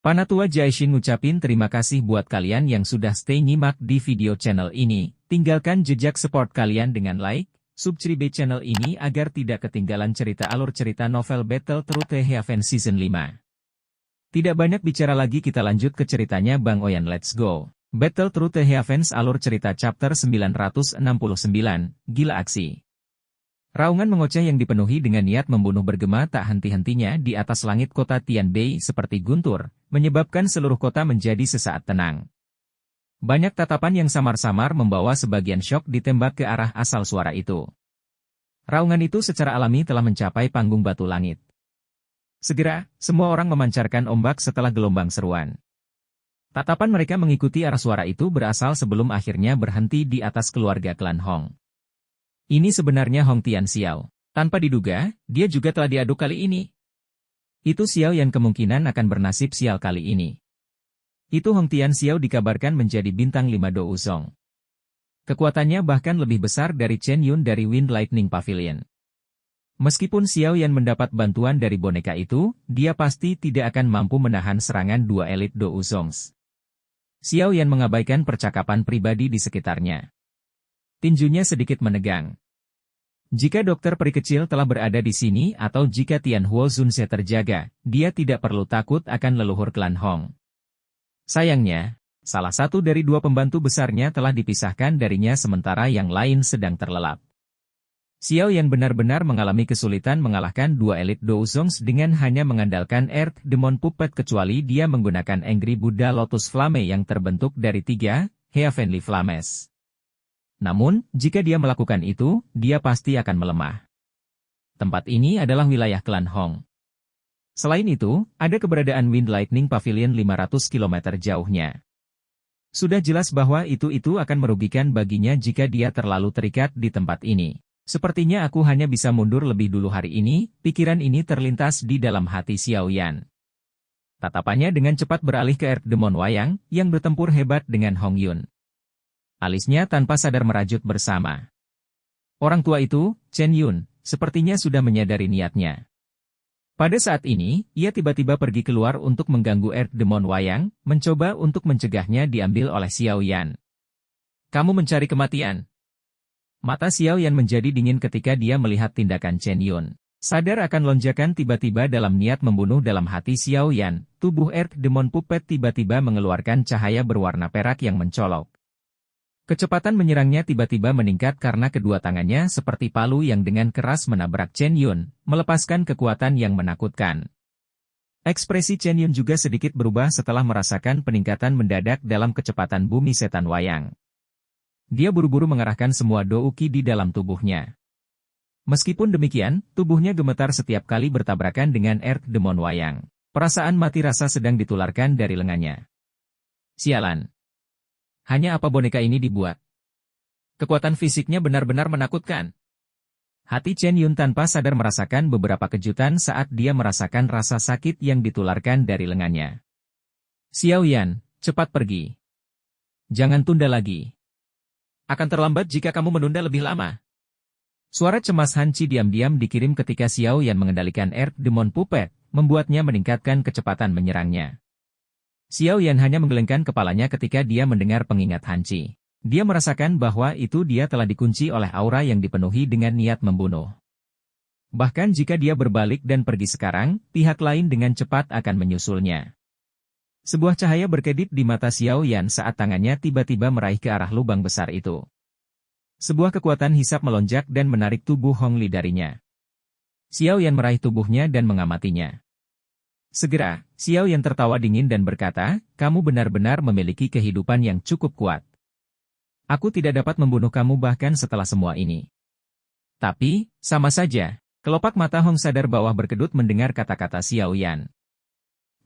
Panatua Jaishin ngucapin terima kasih buat kalian yang sudah stay nyimak di video channel ini. Tinggalkan jejak support kalian dengan like, subscribe channel ini agar tidak ketinggalan alur cerita novel Battle Through the Heavens Season 5. Tidak banyak bicara lagi, kita lanjut ke ceritanya Bang Oyan, let's go. Battle Through the Heavens alur cerita chapter 969, Gila Aksi. Raungan mengoceh yang dipenuhi dengan niat membunuh bergema tak henti-hentinya di atas langit kota Tianbei seperti guntur, menyebabkan seluruh kota menjadi sesaat tenang. Banyak tatapan yang samar-samar membawa sebagian syok ditembak ke arah asal suara itu. Raungan itu secara alami telah mencapai panggung batu langit. Segera, semua orang memancarkan ombak setelah gelombang seruan. Tatapan mereka mengikuti arah suara itu berasal sebelum akhirnya berhenti di atas keluarga klan Hong. Ini sebenarnya Hong Tian Xiao. Tanpa diduga, dia juga telah diaduk kali ini. Itu Xiao yang kemungkinan akan bernasib sial kali ini. Itu Hong Tian Xiao dikabarkan menjadi bintang 5 Do Uzong. Kekuatannya bahkan lebih besar dari Chen Yun dari Wind Lightning Pavilion. Meskipun Xiao Yan mendapat bantuan dari boneka itu, dia pasti tidak akan mampu menahan serangan dua elit Do Uzongs. Xiao Yan mengabaikan percakapan pribadi di sekitarnya. Tinjunya sedikit menegang. Jika dokter peri kecil telah berada di sini atau jika Tian Huo Zunse terjaga, dia tidak perlu takut akan leluhur klan Hong. Sayangnya, salah satu dari dua pembantu besarnya telah dipisahkan darinya sementara yang lain sedang terlelap. Xiao Yan benar-benar mengalami kesulitan mengalahkan dua elit Do Uzongs dengan hanya mengandalkan Earth Demon Puppet kecuali dia menggunakan Angry Buddha Lotus Flame yang terbentuk dari 3 Heavenly Flames. Namun, jika dia melakukan itu, dia pasti akan melemah. Tempat ini adalah wilayah klan Hong. Selain itu, ada keberadaan Wind Lightning Pavilion 500 km jauhnya. Sudah jelas bahwa itu akan merugikan baginya jika dia terlalu terikat di tempat ini. Sepertinya aku hanya bisa mundur lebih dulu hari ini, pikiran ini terlintas di dalam hati Xiao Yan. Tatapannya dengan cepat beralih ke Earth Demon Wayang, yang bertempur hebat dengan Hong Yun. Alisnya tanpa sadar merajut bersama. Orang tua itu, Chen Yun, sepertinya sudah menyadari niatnya. Pada saat ini, ia tiba-tiba pergi keluar untuk mengganggu Earth Demon Wayang, mencoba untuk mencegahnya diambil oleh Xiao Yan. Kamu mencari kematian. Mata Xiao Yan menjadi dingin ketika dia melihat tindakan Chen Yun. Sadar akan lonjakan tiba-tiba dalam niat membunuh dalam hati Xiao Yan, tubuh Earth Demon Puppet tiba-tiba mengeluarkan cahaya berwarna perak yang mencolok. Kecepatan menyerangnya tiba-tiba meningkat karena kedua tangannya seperti palu yang dengan keras menabrak Chen Yun, melepaskan kekuatan yang menakutkan. Ekspresi Chen Yun juga sedikit berubah setelah merasakan peningkatan mendadak dalam kecepatan bumi setan wayang. Dia buru-buru mengarahkan semua douki di dalam tubuhnya. Meskipun demikian, tubuhnya gemetar setiap kali bertabrakan dengan Earth Demon Wayang. Perasaan mati rasa sedang ditularkan dari lengannya. Sialan. Hanya apa boneka ini dibuat? Kekuatan fisiknya benar-benar menakutkan. Hati Chen Yun tanpa sadar merasakan beberapa kejutan saat dia merasakan rasa sakit yang ditularkan dari lengannya. Xiao Yan, cepat pergi. Jangan tunda lagi. Akan terlambat jika kamu menunda lebih lama. Suara cemas Han Chi diam-diam dikirim ketika Xiao Yan mengendalikan Earth Demon Puppet, membuatnya meningkatkan kecepatan menyerangnya. Xiao Yan hanya menggelengkan kepalanya ketika dia mendengar pengingat Han Chi. Dia merasakan bahwa itu dia telah dikunci oleh aura yang dipenuhi dengan niat membunuh. Bahkan jika dia berbalik dan pergi sekarang, pihak lain dengan cepat akan menyusulnya. Sebuah cahaya berkedip di mata Xiao Yan saat tangannya tiba-tiba meraih ke arah lubang besar itu. Sebuah kekuatan hisap melonjak dan menarik tubuh Hong Li darinya. Xiao Yan meraih tubuhnya dan mengamatinya. Segera, Xiao Yan tertawa dingin dan berkata, kamu benar-benar memiliki kehidupan yang cukup kuat. Aku tidak dapat membunuh kamu bahkan setelah semua ini. Tapi, sama saja, kelopak mata Hong sadar bawah berkedut mendengar kata-kata Xiao Yan.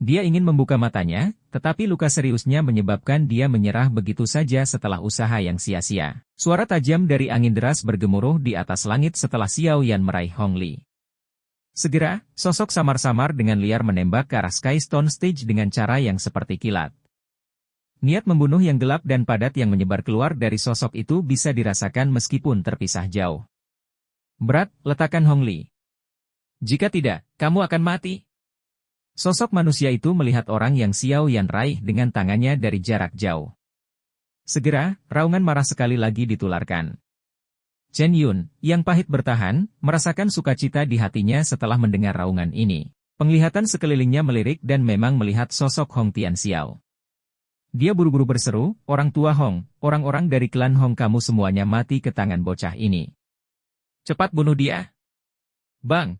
Dia ingin membuka matanya, tetapi luka seriusnya menyebabkan dia menyerah begitu saja setelah usaha yang sia-sia. Suara tajam dari angin deras bergemuruh di atas langit setelah Xiao Yan meraih Hong Li. Segera, sosok samar-samar dengan liar menembak ke arah Sky Stone Stage dengan cara yang seperti kilat. Niat membunuh yang gelap dan padat yang menyebar keluar dari sosok itu bisa dirasakan meskipun terpisah jauh. Berat, letakkan Hong Li. Jika tidak, kamu akan mati. Sosok manusia itu melihat orang yang Xiao Yan raih dengan tangannya dari jarak jauh. Segera, raungan marah sekali lagi ditularkan. Chen Yun, yang pahit bertahan, merasakan sukacita di hatinya setelah mendengar raungan ini. Penglihatan sekelilingnya melirik dan memang melihat sosok Hong Tianxiao. Dia buru-buru berseru, "Orang tua Hong, orang-orang dari klan Hong kamu semuanya mati ke tangan bocah ini. Cepat bunuh dia." Bang!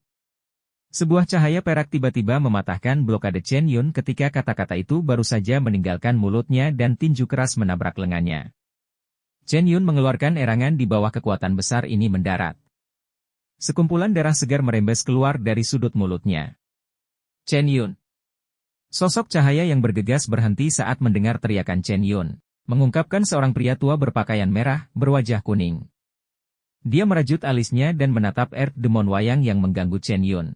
Sebuah cahaya perak tiba-tiba mematahkan blokade Chen Yun ketika kata-kata itu baru saja meninggalkan mulutnya dan tinju keras menabrak lengannya. Chen Yun mengeluarkan erangan di bawah kekuatan besar ini mendarat. Sekumpulan darah segar merembes keluar dari sudut mulutnya. Chen Yun. Sosok cahaya yang bergegas berhenti saat mendengar teriakan Chen Yun, mengungkapkan seorang pria tua berpakaian merah, berwajah kuning. Dia merajut alisnya dan menatap Earth Demon Wayang yang mengganggu Chen Yun.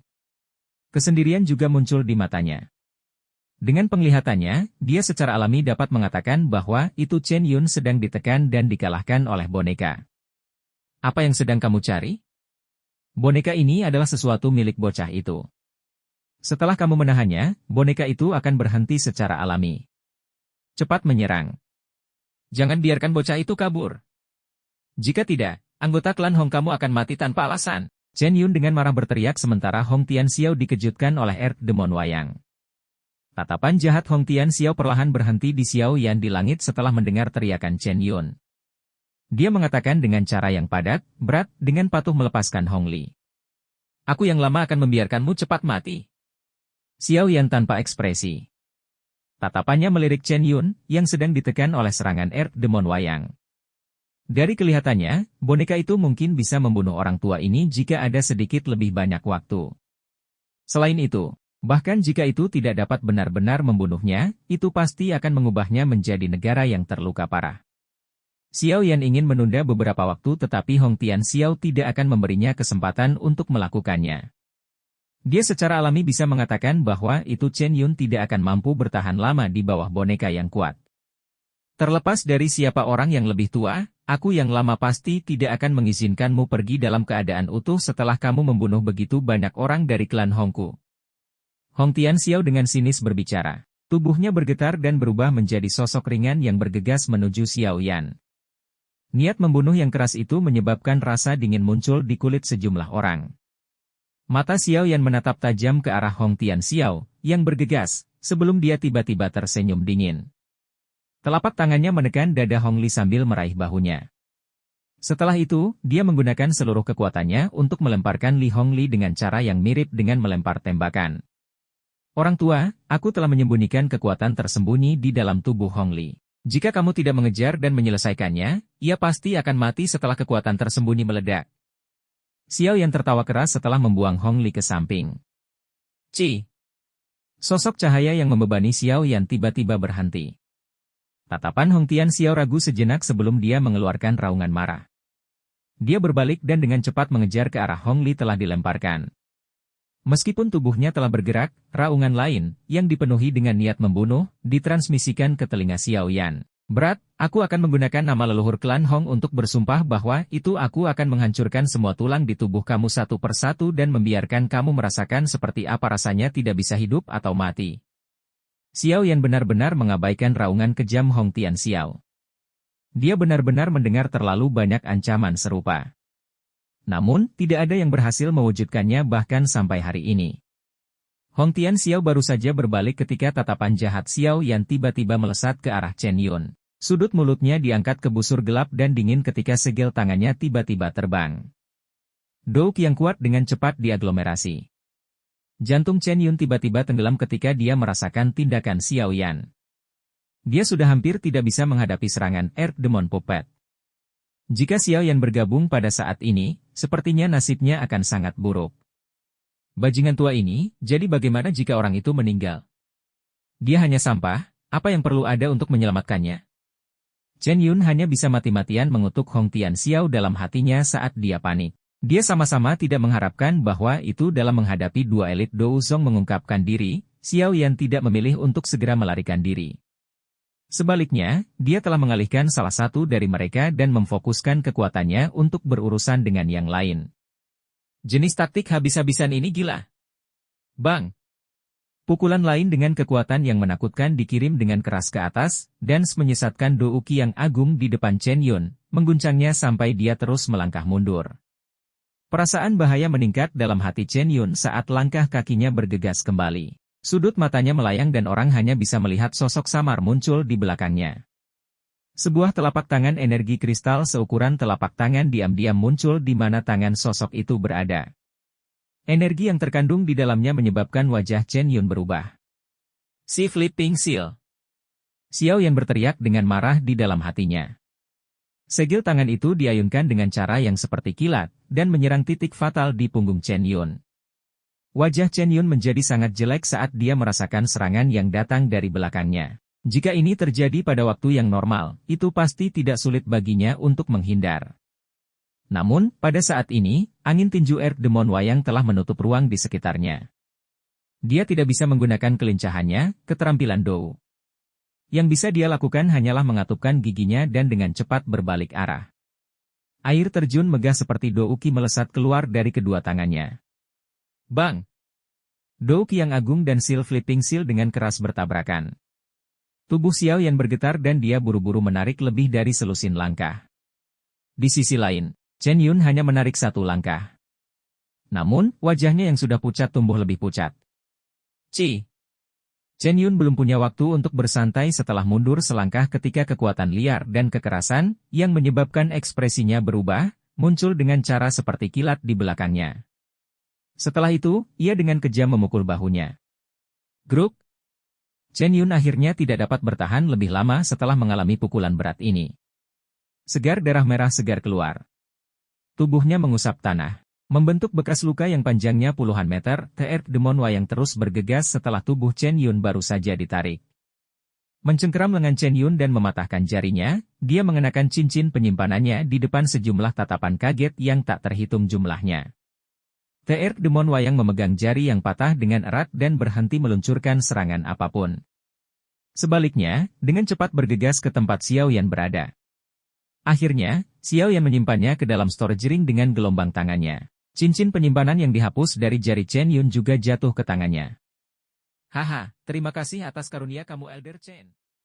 Kesendirian juga muncul di matanya. Dengan penglihatannya, dia secara alami dapat mengatakan bahwa itu Chen Yun sedang ditekan dan dikalahkan oleh boneka. Apa yang sedang kamu cari? Boneka ini adalah sesuatu milik bocah itu. Setelah kamu menahannya, boneka itu akan berhenti secara alami. Cepat menyerang. Jangan biarkan bocah itu kabur. Jika tidak, anggota klan Hong kamu akan mati tanpa alasan. Chen Yun dengan marah berteriak sementara Hong Tianxiao dikejutkan oleh Earth Demon Wayang. Tatapan jahat Hong Tianxiao perlahan berhenti di Xiao Yan di langit setelah mendengar teriakan Chen Yun. Dia mengatakan dengan cara yang padat, berat, dengan patuh melepaskan Hong Li. Aku yang lama akan membiarkanmu cepat mati. Xiao Yan tanpa ekspresi. Tatapannya melirik Chen Yun, yang sedang ditekan oleh serangan Earth Demon Wayang. Dari kelihatannya, boneka itu mungkin bisa membunuh orang tua ini jika ada sedikit lebih banyak waktu. Selain itu, bahkan jika itu tidak dapat benar-benar membunuhnya, itu pasti akan mengubahnya menjadi negara yang terluka parah. Xiao Yan ingin menunda beberapa waktu tetapi Hong Tianxiao tidak akan memberinya kesempatan untuk melakukannya. Dia secara alami bisa mengatakan bahwa itu Chen Yun tidak akan mampu bertahan lama di bawah boneka yang kuat. Terlepas dari siapa orang yang lebih tua, aku yang lama pasti tidak akan mengizinkanmu pergi dalam keadaan utuh setelah kamu membunuh begitu banyak orang dari klan Hongku. Hong Tianxiao dengan sinis berbicara. Tubuhnya bergetar dan berubah menjadi sosok ringan yang bergegas menuju Xiao Yan. Niat membunuh yang keras itu menyebabkan rasa dingin muncul di kulit sejumlah orang. Mata Xiao Yan menatap tajam ke arah Hong Tianxiao, yang bergegas, sebelum dia tiba-tiba tersenyum dingin. Telapak tangannya menekan dada Hong Li sambil meraih bahunya. Setelah itu, dia menggunakan seluruh kekuatannya untuk melemparkan Li Hong Li dengan cara yang mirip dengan melempar tembakan. Orang tua, aku telah menyembunyikan kekuatan tersembunyi di dalam tubuh Hong Li. Jika kamu tidak mengejar dan menyelesaikannya, ia pasti akan mati setelah kekuatan tersembunyi meledak. Xiao Yan tertawa keras setelah membuang Hong Li ke samping. Ci! Sosok cahaya yang membebani Xiao Yan tiba-tiba berhenti. Tatapan Hong Tianxiao ragu sejenak sebelum dia mengeluarkan raungan marah. Dia berbalik dan dengan cepat mengejar ke arah Hong Li telah dilemparkan. Meskipun tubuhnya telah bergerak, raungan lain, yang dipenuhi dengan niat membunuh, ditransmisikan ke telinga Xiao Yan. Berat, aku akan menggunakan nama leluhur klan Hong untuk bersumpah bahwa itu aku akan menghancurkan semua tulang di tubuh kamu satu persatu dan membiarkan kamu merasakan seperti apa rasanya tidak bisa hidup atau mati. Xiao Yan benar-benar mengabaikan raungan kejam Hong Tianxiao. Dia benar-benar mendengar terlalu banyak ancaman serupa. Namun, tidak ada yang berhasil mewujudkannya bahkan sampai hari ini. Hong Tianxiao baru saja berbalik ketika tatapan jahat Xiao Yan tiba-tiba melesat ke arah Chen Yun. Sudut mulutnya diangkat ke busur gelap dan dingin ketika segel tangannya tiba-tiba terbang. Douk yang kuat dengan cepat diaglomerasi. Jantung Chen Yun tiba-tiba tenggelam ketika dia merasakan tindakan Xiao Yan. Dia sudah hampir tidak bisa menghadapi serangan Earth Demon Puppet. Jika Xiao Yan bergabung pada saat ini, sepertinya nasibnya akan sangat buruk. Bajingan tua ini, jadi bagaimana jika orang itu meninggal? Dia hanya sampah, apa yang perlu ada untuk menyelamatkannya? Chen Yun hanya bisa mati-matian mengutuk Hong Tianxiao dalam hatinya saat dia panik. Dia sama-sama tidak mengharapkan bahwa itu dalam menghadapi dua elit Douzong mengungkapkan diri, Xiao Yan tidak memilih untuk segera melarikan diri. Sebaliknya, dia telah mengalihkan salah satu dari mereka dan memfokuskan kekuatannya untuk berurusan dengan yang lain. Jenis taktik habis-habisan ini gila. Bang! Pukulan lain dengan kekuatan yang menakutkan dikirim dengan keras ke atas, dan menyesatkan Do Uki yang agung di depan Chen Yun, mengguncangnya sampai dia terus melangkah mundur. Perasaan bahaya meningkat dalam hati Chen Yun saat langkah kakinya bergegas kembali. Sudut matanya melayang dan orang hanya bisa melihat sosok samar muncul di belakangnya. Sebuah telapak tangan energi kristal seukuran telapak tangan diam-diam muncul di mana tangan sosok itu berada. Energi yang terkandung di dalamnya menyebabkan wajah Chen Yun berubah. Si Flipping Seal. Xiao Yan berteriak dengan marah di dalam hatinya. Segel tangan itu diayunkan dengan cara yang seperti kilat, dan menyerang titik fatal di punggung Chen Yun. Wajah Chen Yun menjadi sangat jelek saat dia merasakan serangan yang datang dari belakangnya. Jika ini terjadi pada waktu yang normal, itu pasti tidak sulit baginya untuk menghindar. Namun, pada saat ini, angin tinju Earth Demon Wayang telah menutup ruang di sekitarnya. Dia tidak bisa menggunakan kelincahannya, keterampilan Dou. Yang bisa dia lakukan hanyalah mengatupkan giginya dan dengan cepat berbalik arah. Air terjun megah seperti Do Uki melesat keluar dari kedua tangannya. Bang! Do Uki yang agung dan Seal Flipping Seal dengan keras bertabrakan. Tubuh Xiao Yan bergetar dan dia buru-buru menarik lebih dari selusin langkah. Di sisi lain, Chen Yun hanya menarik satu langkah. Namun, wajahnya yang sudah pucat tumbuh lebih pucat. Chen Yun belum punya waktu untuk bersantai setelah mundur selangkah ketika kekuatan liar dan kekerasan, yang menyebabkan ekspresinya berubah, muncul dengan cara seperti kilat di belakangnya. Setelah itu, ia dengan kejam memukul bahunya. Gruk! Chen Yun akhirnya tidak dapat bertahan lebih lama setelah mengalami pukulan berat ini. Segar darah merah segar keluar. Tubuhnya mengusap tanah. Membentuk bekas luka yang panjangnya puluhan meter, Earth Demon Wayang terus bergegas setelah tubuh Chen Yun baru saja ditarik. Mencengkeram lengan Chen Yun dan mematahkan jarinya, dia mengenakan cincin penyimpanannya di depan sejumlah tatapan kaget yang tak terhitung jumlahnya. Earth Demon Wayang memegang jari yang patah dengan erat dan berhenti meluncurkan serangan apapun. Sebaliknya, dengan cepat bergegas ke tempat Xiao Yan berada. Akhirnya, Xiao Yan menyimpannya ke dalam storage ring dengan gelombang tangannya. Cincin penyimpanan yang dihapus dari jari Chen Yun juga jatuh ke tangannya. Haha, terima kasih atas karunia kamu Elder Chen.